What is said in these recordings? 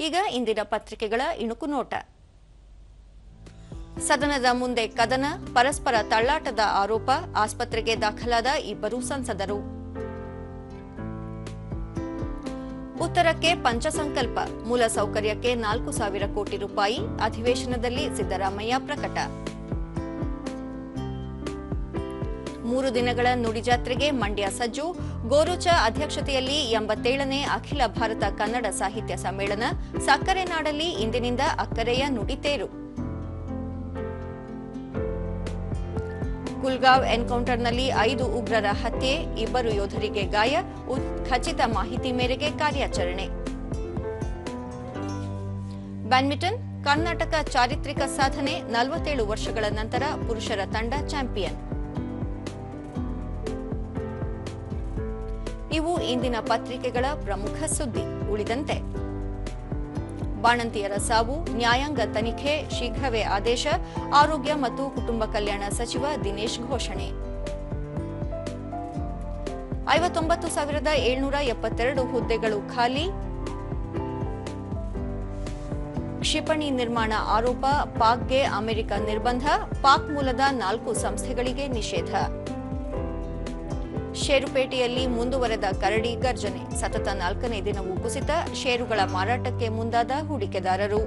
ಈಗ ಇಂದಿನ ಪತ್ರಿಕೆಗಳ ಇಣುಕು ನೋಟ. ಸದನದ ಮುಂದೆ ಕದನ, ಪರಸ್ಪರ ತಳ್ಳಾಟದ ಆರೋಪ, ಆಸ್ಪತ್ರೆಗೆ ದಾಖಲಾದ ಇಬ್ಬರು ಸಂಸದರು. ಉತ್ತರಕ್ಕೆ ಪಂಚಸಂಕಲ್ಪ, ಮೂಲಸೌಕರ್ಯಕ್ಕೆ 4,000 ಕೋಟಿ ರೂಪಾಯಿ, ಅಧಿವೇಶನದಲ್ಲಿ ಸಿದ್ದರಾಮಯ್ಯ ಪ್ರಕಟ. 3 ದಿನಗಳ ನುಡಿಜಾತ್ರೆಗೆ ಮಂಡ್ಯ ಸಜ್ಜು, ಗೋರುಚ ಅಧ್ಯಕ್ಷತೆಯಲ್ಲಿ 87ನೇ ಅಖಿಲ ಭಾರತ ಕನ್ನಡ ಸಾಹಿತ್ಯ ಸಮ್ಮೇಳನ, ಸಕ್ಕರೆ ನಾಡಲ್ಲಿ ಇಂದಿನಿಂದ ಅಕ್ಕರೆಯ ನುಡಿತೇರು. ಕುಲ್ಗಾಂವ್ ಎನ್ಕೌಂಟರ್ನಲ್ಲಿ 5 ಉಗ್ರರ ಹತ್ಯೆ, 2 ಯೋಧರಿಗೆ ಗಾಯ, ಖಚಿತ ಮಾಹಿತಿ ಮೇರೆಗೆ ಕಾರ್ಯಾಚರಣೆ. ಬ್ಯಾಡ್ಮಿಂಟನ್, ಕರ್ನಾಟಕ ಚಾರಿತ್ರಿಕ ಸಾಧನೆ, 47 ವರ್ಷಗಳ ನಂತರ ಪುರುಷರ ತಂಡ ಚಾಂಪಿಯನ್. ಇವು ಇಂದಿನ ಪತ್ರಿಕೆಗಳ ಪ್ರಮುಖ ಸುದ್ದಿ. ಉಳಿದಂತೆ ಬಾಣಂತಿಯರ ಸಾವು, ನ್ಯಾಯಾಂಗ ತನಿಖೆ, ಶೀಘ್ರವೇ ಆದೇಶ, ಆರೋಗ್ಯ ಮತ್ತು ಕುಟುಂಬ ಕಲ್ಯಾಣ ಸಚಿವ ದಿನೇಶ್ ಘೋಷಣೆ. 59,772 ಹುದ್ದೆಗಳು ಖಾಲಿ. ಕ್ಷಿಪಣಿ ನಿರ್ಮಾಣ ಆರೋಪ, ಪಾಕ್ಗೆ ಅಮೆರಿಕ ನಿರ್ಬಂಧ, ಪಾಕ್ ಮೂಲದ 4 ಸಂಸ್ಥೆಗಳಿಗೆ ನಿಷೇಧ. ಷೇರುಪೇಟೆಯಲ್ಲಿ ಮುಂದುವರೆದ ಕರಡಿ ಗರ್ಜನೆ, ಸತತ 4ನೇ ದಿನವೂ ಕುಸಿತ, ಷೇರುಗಳ ಮಾರಾಟಕ್ಕೆ ಮುಂದಾದ ಹೂಡಿಕೆದಾರರು.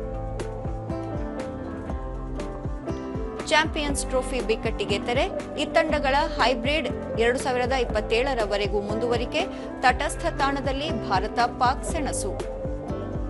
ಚಾಂಪಿಯನ್ಸ್ ಟ್ರೋಫಿ ಬಿಕ್ಕಟ್ಟಿಗೆ ತೆರೆ, ಇತ್ತಂಡಗಳ ಹೈಬ್ರಿಡ್ 2027 ರವರೆಗೂ ಮುಂದುವರಿಕೆ, ತಟಸ್ಥ ತಾಣದಲ್ಲಿ ಭಾರತ ಪಾಕ್ ಸೆಣಸು.